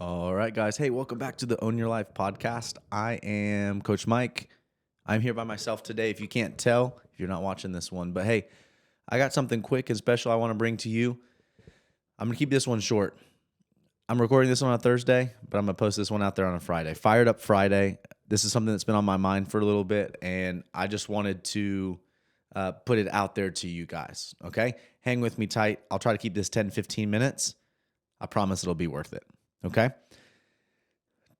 All right, guys. Hey, welcome back to the Own Your Life podcast. I am Coach Mike. I'm here by myself today. If you can't tell, if you're not watching this one, but hey, I got something quick and special I want to bring to you. I'm going to keep this one short. I'm recording this one on a Thursday, but I'm going to post this one out there on a Friday. Fired Up Friday. This is something that's been on my mind for a little bit, and I just wanted to put it out there to you guys, okay? Hang with me tight. I'll try to keep this 10, 15 minutes. I promise it'll be worth it. Okay.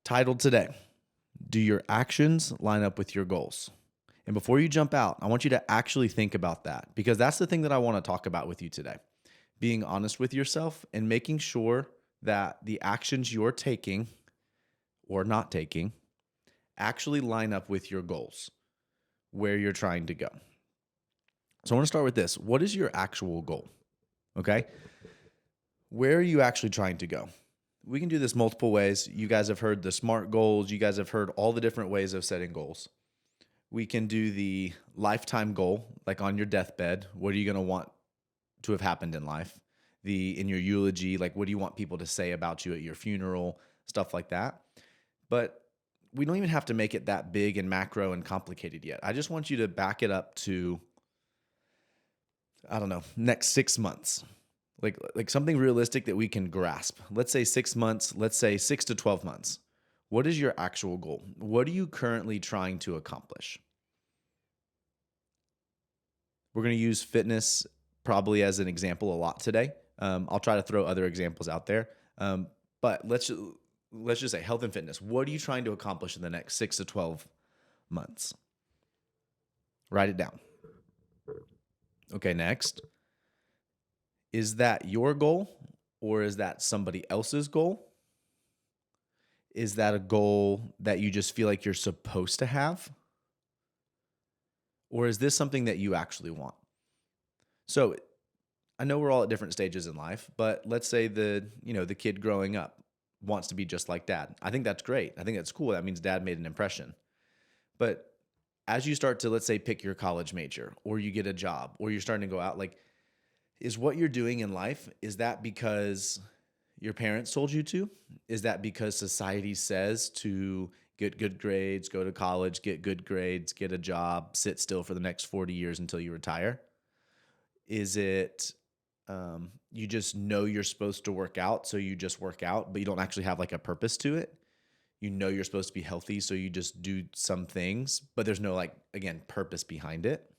Titled today, do your actions line up with your goals? And before you jump out, I want you to actually think about that because that's the thing that I want to talk about with you today. Being honest with yourself and making sure that the actions you're taking or not taking actually line up with your goals, where you're trying to go. So I want to start with this. What is your actual goal? Okay. Where are you actually trying to go? We can do this multiple ways. You guys have heard the SMART goals. You guys have heard all the different ways of setting goals. We can do the lifetime goal, like on your deathbed. What are you going to want to have happened in life? In your eulogy, like what do you want people to say about you at your funeral, stuff like that. But we don't even have to make it that big and macro and complicated yet. I just want you to back it up to, I don't know, next 6 months. Like something realistic that we can grasp. Let's say 6 months, let's say 6 to 12 months. What is your actual goal? What are you currently trying to accomplish? We're going to use fitness probably as an example a lot today. I'll try to throw other examples out there. But let's just say health and fitness. What are you trying to accomplish in the next 6 to 12 months? Write it down. Okay, next. Is that your goal or is that somebody else's goal? Is that a goal that you just feel like you're supposed to have? Or is this something that you actually want? So I know we're all at different stages in life, but let's say the kid growing up wants to be just like dad. I think that's great. I think that's cool. That means dad made an impression. But as you start to, let's say, pick your college major or you get a job or you're starting to go out, like, is what you're doing in life, is that because your parents told you to? Is that because society says to get good grades, go to college, get good grades, get a job, sit still for the next 40 years until you retire? Is it you just know you're supposed to work out, so you just work out, but you don't actually have like a purpose to it? You know you're supposed to be healthy, so you just do some things, but there's no, like, again, purpose behind it.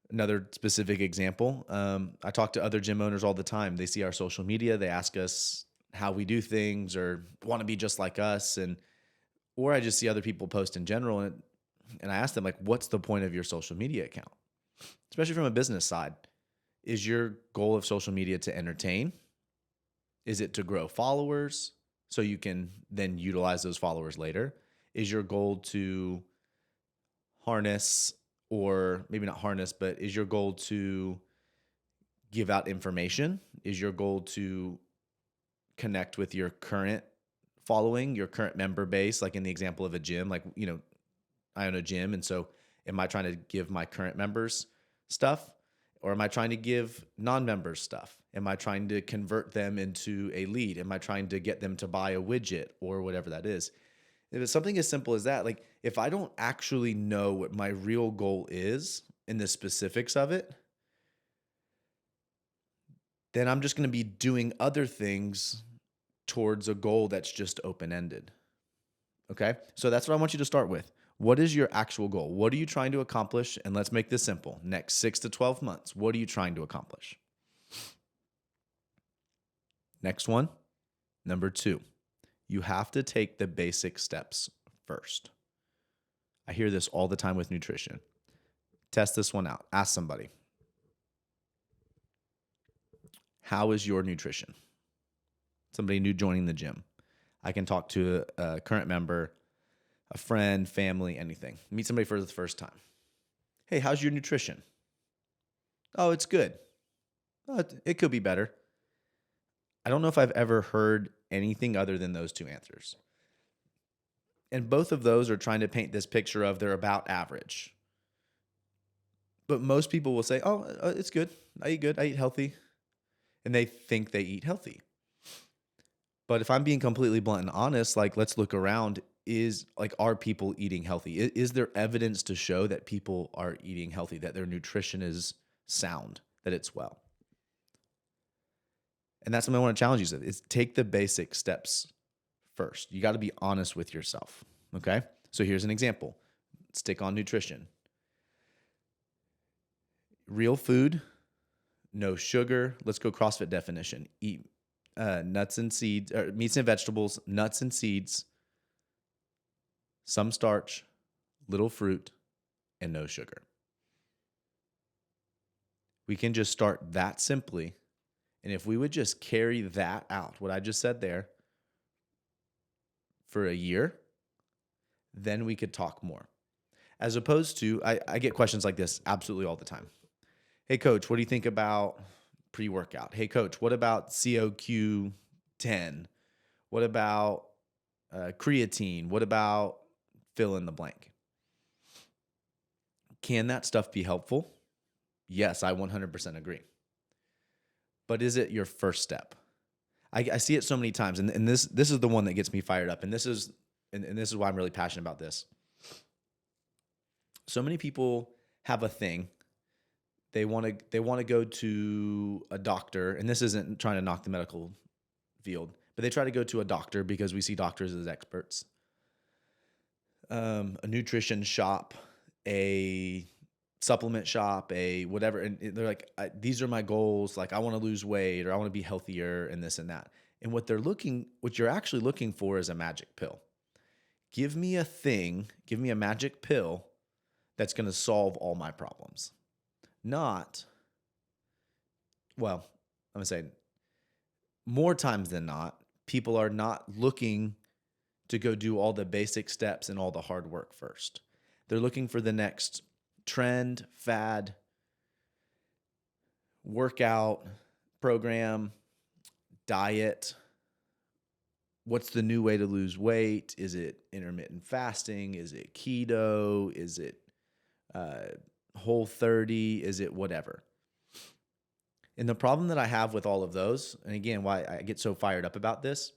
Another specific example, I talk to other gym owners all the time. They see our social media. They ask us how we do things or want to be just like us. Or I just see other people post in general. And I ask them, like, what's the point of your social media account? Especially from a business side. Is your goal of social media to entertain? Is it to grow followers so you can then utilize those followers later? Is your goal to harness, or maybe not harness, but is your goal to give out information? Is your goal to connect with your current following, your current member base? Like in the example of a gym, like, I own a gym. And so am I trying to give my current members stuff, or am I trying to give non-members stuff? Am I trying to convert them into a lead? Am I trying to get them to buy a widget or whatever that is? If it's something as simple as that, like if I don't actually know what my real goal is in the specifics of it, then I'm just going to be doing other things towards a goal that's just open-ended. Okay? So that's what I want you to start with. What is your actual goal? What are you trying to accomplish? And let's make this simple. Next 6 to 12 months, what are you trying to accomplish? Next one, number 2. You have to take the basic steps first. I hear this all the time with nutrition. Test this one out. Ask somebody, how is your nutrition? Somebody new joining the gym. I can talk to a current member, a friend, family, anything. Meet somebody for the first time. Hey, how's your nutrition? Oh, it's good. Oh, it could be better. I don't know if I've ever heard anything other than those two answers. And both of those are trying to paint this picture of they're about average. But most people will say, oh, it's good. I eat good. I eat healthy. And they think they eat healthy. But if I'm being completely blunt and honest, like let's look around. Are people eating healthy? Is there evidence to show that people are eating healthy, that their nutrition is sound, that it's well? And that's something I want to challenge you with, is take the basic steps first. You got to be honest with yourself. Okay. So here's an example. Stick on nutrition. Real food, no sugar. Let's go CrossFit definition. Eat nuts and seeds, or meats and vegetables, nuts and seeds, some starch, little fruit, and no sugar. We can just start that simply. And if we would just carry that out, what I just said there, for a year, then we could talk more. As opposed to, I get questions like this absolutely all the time. Hey, coach, what do you think about pre-workout? Hey, coach, what about COQ10? What about creatine? What about fill in the blank? Can that stuff be helpful? Yes, I 100% agree. But is it your first step? I see it so many times, and this is the one that gets me fired up, and this is why I'm really passionate about this. So many people have a thing. They want to go to a doctor, and this isn't trying to knock the medical field, but they try to go to a doctor because we see doctors as experts. A nutrition shop, a supplement shop, a whatever, and they're like, these are my goals. Like, I want to lose weight, or I want to be healthier, and this and that. And what you're actually looking for is a magic pill. Give me a magic pill that's going to solve all my problems. I'm going to say more times than not, people are not looking to go do all the basic steps and all the hard work first. They're looking for the next trend, fad, workout, program, diet. What's the new way to lose weight? Is it intermittent fasting? Is it keto? Is it Whole30? Is it whatever? And the problem that I have with all of those, and again, why I get so fired up about this,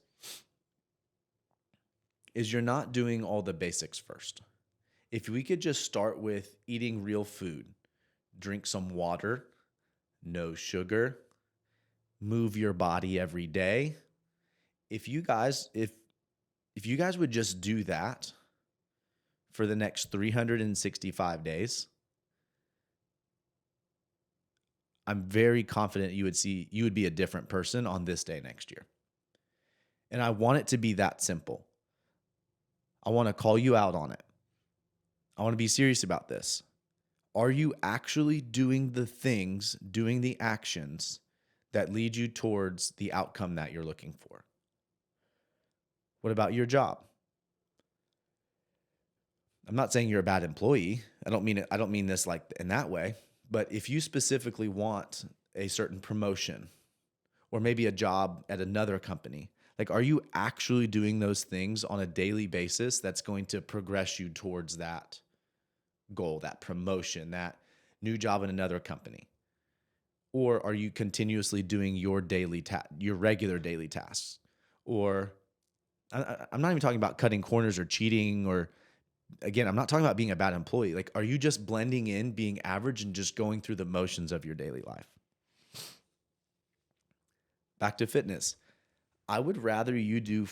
is you're not doing all the basics first. If we could just start with eating real food, drink some water, no sugar, move your body every day. If you guys would just do that for the next 365 days, I'm very confident you would be a different person on this day next year. And I want it to be that simple. I want to call you out on it. I want to be serious about this. Are you actually doing the things, doing the actions that lead you towards the outcome that you're looking for? What about your job? I'm not saying you're a bad employee. I don't mean this like in that way. But if you specifically want a certain promotion or maybe a job at another company, like, are you actually doing those things on a daily basis that's going to progress you towards that goal, that promotion, that new job in another company? Or are you continuously doing your regular daily tasks? Or I'm not even talking about cutting corners or cheating, or again, I'm not talking about being a bad employee. Like, are you just blending in, being average, and just going through the motions of your daily life? Back to fitness. I would rather you go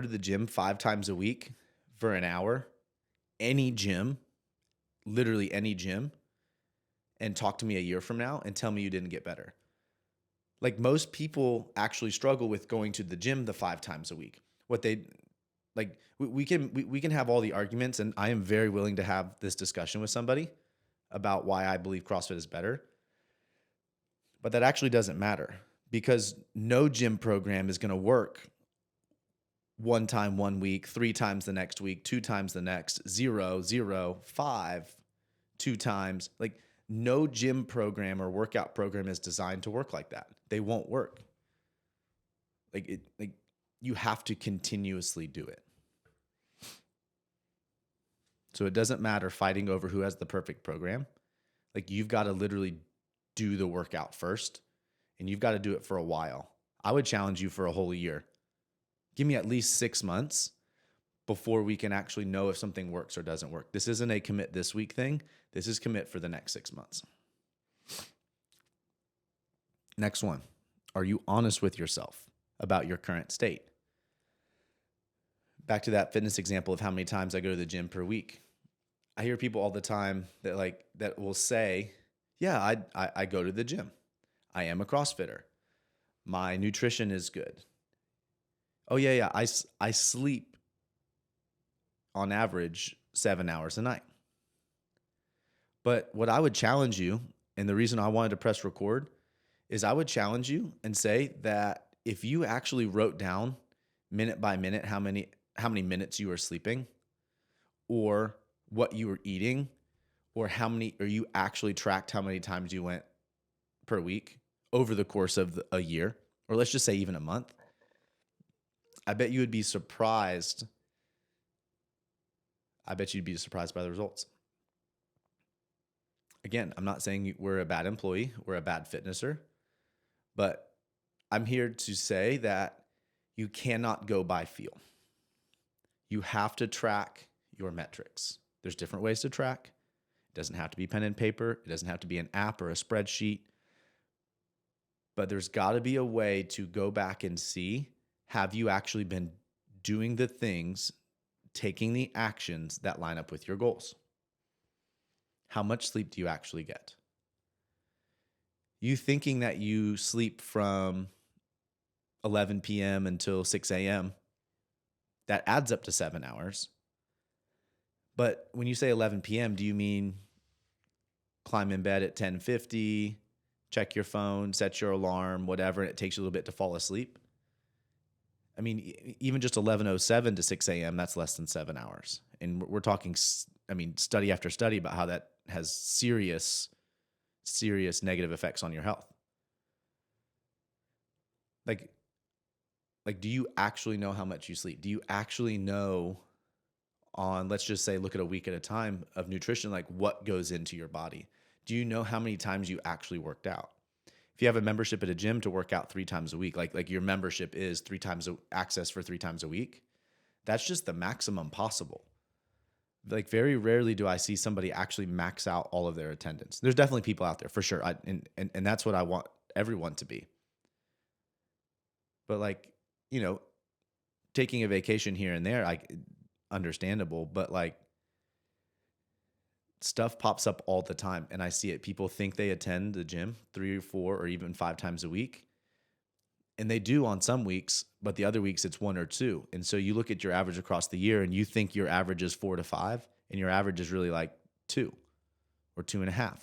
to the gym 5 times a week for an hour, any gym, literally any gym, and talk to me a year from now and tell me you didn't get better. Like, most people actually struggle with going to the gym the 5 times a week. We can have all the arguments, and I am very willing to have this discussion with somebody about why I believe CrossFit is better. But that actually doesn't matter, because no gym program is going to work 1 time 1 week, 3 times the next week, 2 times the next, 0, 0, 5, 2 times. Like, no gym program or workout program is designed to work like that. They won't work. You have to continuously do it. So it doesn't matter fighting over who has the perfect program. Like, you've got to literally do the workout first, and you've got to do it for a while. I would challenge you for a whole year. Give me at least 6 months before we can actually know if something works or doesn't work. This isn't a commit this week thing. This is commit for the next 6 months. Next one. Are you honest with yourself about your current state? Back to that fitness example of how many times I go to the gym per week. I hear people all the time that will say, yeah, I go to the gym. I am a CrossFitter. My nutrition is good. Oh, yeah. I sleep on average 7 hours a night. But what I would challenge you, and the reason I wanted to press record, is I would challenge you and say that if you actually wrote down minute by minute how many minutes you were sleeping, or what you were eating, or you actually tracked how many times you went per week over the course of a year, or let's just say even a month, I bet you would be surprised. I bet you'd be surprised by the results. Again, I'm not saying we're a bad employee, we're a bad fitnesser, but I'm here to say that you cannot go by feel. You have to track your metrics. There's different ways to track. It doesn't have to be pen and paper. It doesn't have to be an app or a spreadsheet. But there's got to be a way to go back and see, have you actually been doing the things, taking the actions that line up with your goals? How much sleep do you actually get? You thinking that you sleep from 11 p.m. until 6 a.m., that adds up to 7 hours. But when you say 11 p.m., do you mean climb in bed at 10:50, check your phone, set your alarm, whatever, and it takes you a little bit to fall asleep? I mean, even just 11:07 to 6 a.m., that's less than 7 hours. And we're talking, study after study about how that has serious negative effects on your health. Like, do you actually know how much you sleep? Do you actually know let's just say, look at a week at a time of nutrition, like what goes into your body? Do you know how many times you actually worked out? If you have a membership at a gym to work out 3 times a week, like your membership is access for 3 times a week, that's just the maximum possible. Like very rarely do I see somebody actually max out all of their attendance. There's definitely people out there for sure. And that's what I want everyone to be. But taking a vacation here and there, understandable, but stuff pops up all the time, and I see it. People think they attend the gym 3 or 4 or even 5 times a week, and they do on some weeks, but the other weeks it's 1 or 2. And so you look at your average across the year and you think your average is 4 to 5, and your average is really 2 or 2.5.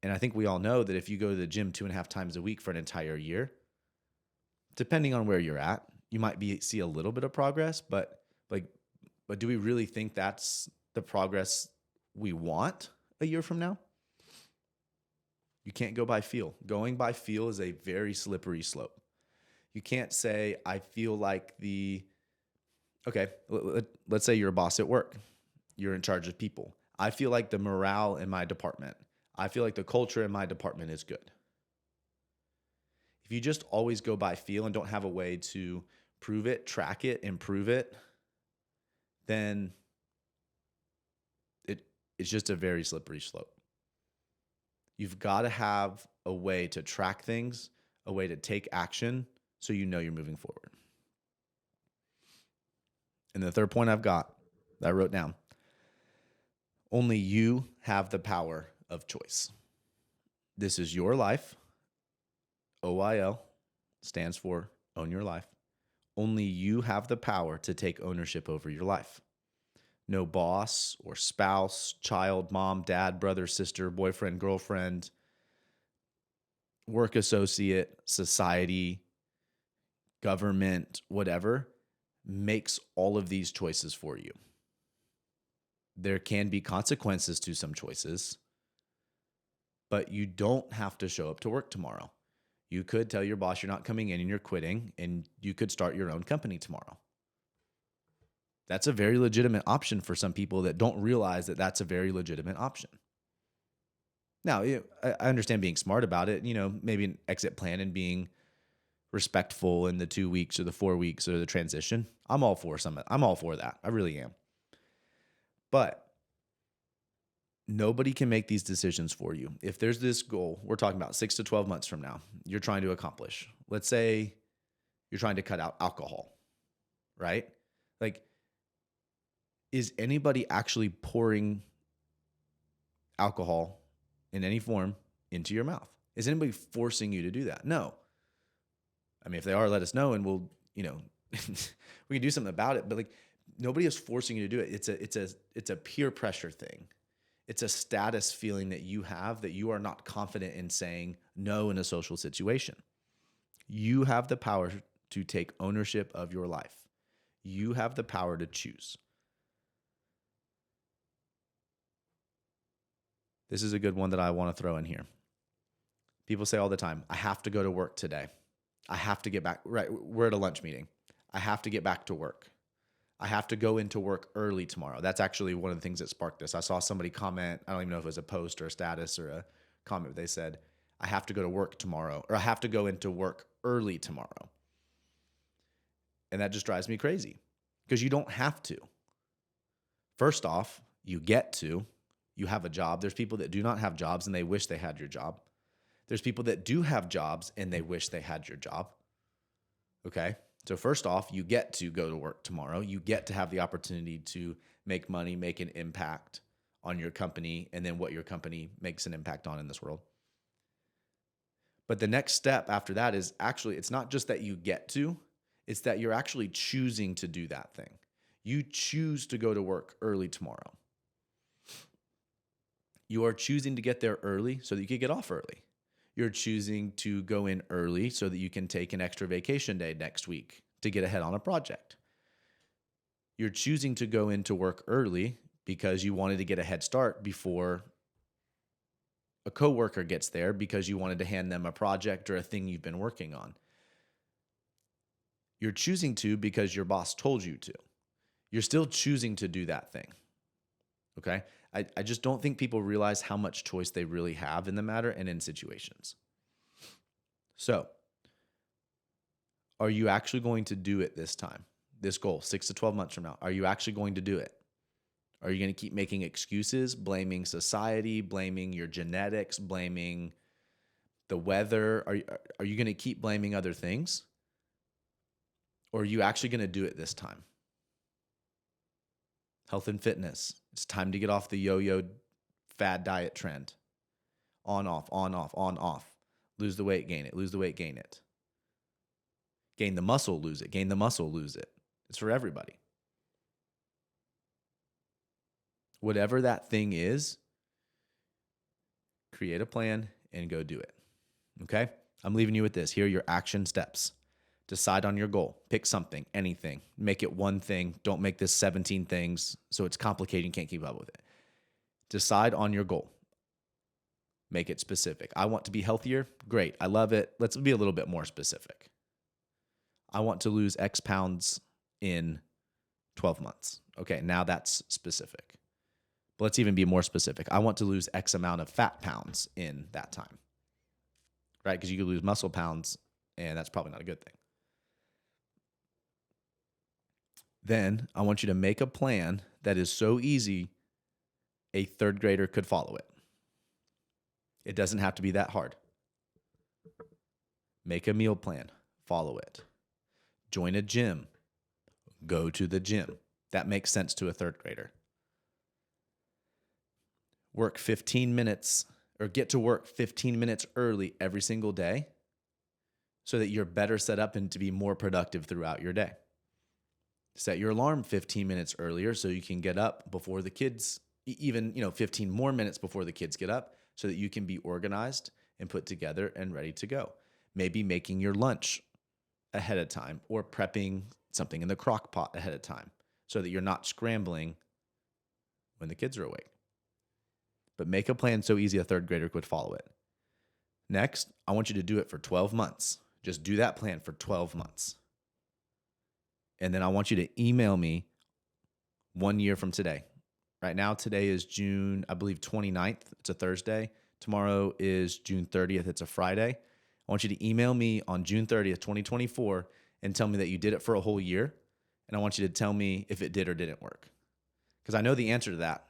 And I think we all know that if you go to the gym 2.5 times a week for an entire year, depending on where you're at, you might see a little bit of progress, but do we really think that's the progress we want a year from now? You can't go by feel. Going by feel is a very slippery slope. You can't say, I feel like let's say you're a boss at work. You're in charge of people. I feel like the morale in my department, I feel like the culture in my department is good. If you just always go by feel and don't have a way to prove it, track it, improve it, then it's just a very slippery slope. You've got to have a way to track things, a way to take action so you know you're moving forward. And the third point that I wrote down, only you have the power of choice. This is your life. OYL stands for own your life. Only you have the power to take ownership over your life. No boss or spouse, child, mom, dad, brother, sister, boyfriend, girlfriend, work associate, society, government, whatever, makes all of these choices for you. There can be consequences to some choices, but you don't have to show up to work tomorrow. You could tell your boss you're not coming in and you're quitting, and you could start your own company tomorrow. That's a very legitimate option for some people that don't realize that that's a very legitimate option. Now, I understand being smart about it, maybe an exit plan and being respectful in the 2 weeks or the 4 weeks or the transition. I'm all for that. I really am. But nobody can make these decisions for you. If there's this goal, we're talking about 6 to 12 months from now, you're trying to accomplish. Let's say you're trying to cut out alcohol, right? Like, is anybody actually pouring alcohol in any form into your mouth? Is anybody forcing you to do that? No. I mean, if they are, let us know and we'll, we can do something about it. But like, nobody is forcing you to do it. It's a peer pressure thing. It's a status feeling that you have that you are not confident in saying no in a social situation. You have the power to take ownership of your life. You have the power to choose. This is a good one that I want to throw in here. People say all the time, I have to go to work today. I have to get back. Right, we're at a lunch meeting. I have to get back to work. I have to go into work early tomorrow. That's actually one of the things that sparked this. I saw somebody comment, I don't even know if it was a post or a status or a comment, but they said, I have to go to work tomorrow, or I have to go into work early tomorrow. And that just drives me crazy because you don't have to. First off, you get to. You have a job. There's people that do not have jobs and they wish they had your job. There's people that do have jobs and they wish they had your job. Okay? So first off, you get to go to work tomorrow. You get to have the opportunity to make money, make an impact on your company, and then what your company makes an impact on in this world. But the next step after that is actually, it's not just that you get to, it's that you're actually choosing to do that thing. You choose to go to work early tomorrow. You are choosing to get there early so that you can get off early. You're choosing to go in early so that you can take an extra vacation day next week to get ahead on a project. You're choosing to go into work early because you wanted to get a head start before a coworker gets there because you wanted to hand them a project or a thing you've been working on. You're choosing to because your boss told you to. You're still choosing to do that thing. Okay? I just don't think people realize how much choice they really have in the matter and in situations. So, are you actually going to do it this time? This goal, 6 to 12 months from now, are you actually going to do it? Are you going to keep making excuses, blaming society, blaming your genetics, blaming the weather? Are you going to keep blaming other things? Or are you actually going to do it this time? Health and fitness. It's time to get off the yo-yo fad diet trend. On, off, on, off, on, off. Lose the weight, gain it. Lose the weight, gain it. Gain the muscle, lose it. Gain the muscle, lose it. It's for everybody. Whatever that thing is, create a plan and go do it. Okay? I'm leaving you with this. Here are your action steps. Decide on your goal. Pick something, anything. Make it one thing. Don't make this 17 things so it's complicated and can't keep up with it. Decide on your goal. Make it specific. I want to be healthier. Great. I love it. Let's be a little bit more specific. I want to lose X pounds in 12 months. Okay, now that's specific. But let's even be more specific. I want to lose X amount of fat pounds in that time. Right? Because you could lose muscle pounds, and that's probably not a good thing. Then I want you to make a plan that is so easy a third grader could follow it. It doesn't have to be that hard. Make a meal plan. Follow it. Join a gym. Go to the gym. That makes sense to a third grader. Work 15 minutes or get to work 15 minutes early every single day so that you're better set up and to be more productive throughout your day. Set your alarm 15 minutes earlier so you can get up before the kids, even 15 more minutes before the kids get up so that you can be organized and put together and ready to go. Maybe making your lunch ahead of time or prepping something in the crock pot ahead of time so that you're not scrambling when the kids are awake. But make a plan so easy a third grader could follow it. Next, I want you to do it for 12 months. Just do that plan for 12 months. And then I want you to email me 1 year from today. Right now, today is June, I believe, 29th. It's a Thursday. Tomorrow is June 30th. It's a Friday. I want you to email me on June 30th, 2024, and tell me that you did it for a whole year. And I want you to tell me if it did or didn't work. Because I know the answer to that,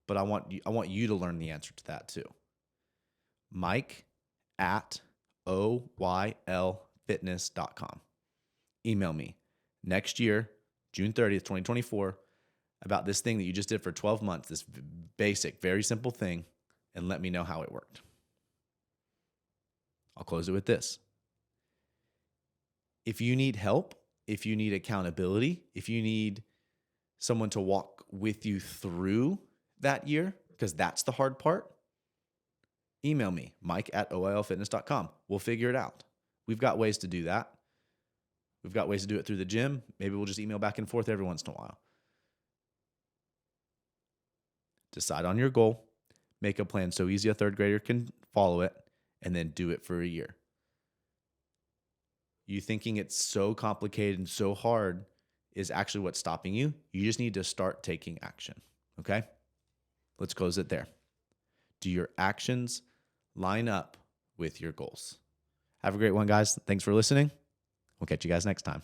but I want you to learn the answer to that too. Mike at oylfitness.com. Email me next year, June 30th, 2024, about this thing that you just did for 12 months, this basic, very simple thing, and let me know how it worked. I'll close it with this. If you need help, if you need accountability, if you need someone to walk with you through that year, because that's the hard part, email me, Mike at oylfitness.com. We'll figure it out. We've got ways to do that. We've got ways to do it through the gym. Maybe we'll just email back and forth every once in a while. Decide on your goal, make a plan so easy a third grader can follow it, and then do it for a year. You thinking it's so complicated and so hard is actually what's stopping you. You just need to start taking action, okay? Let's close it there. Do your actions line up with your goals? Have a great one, guys. Thanks for listening. We'll catch you guys next time.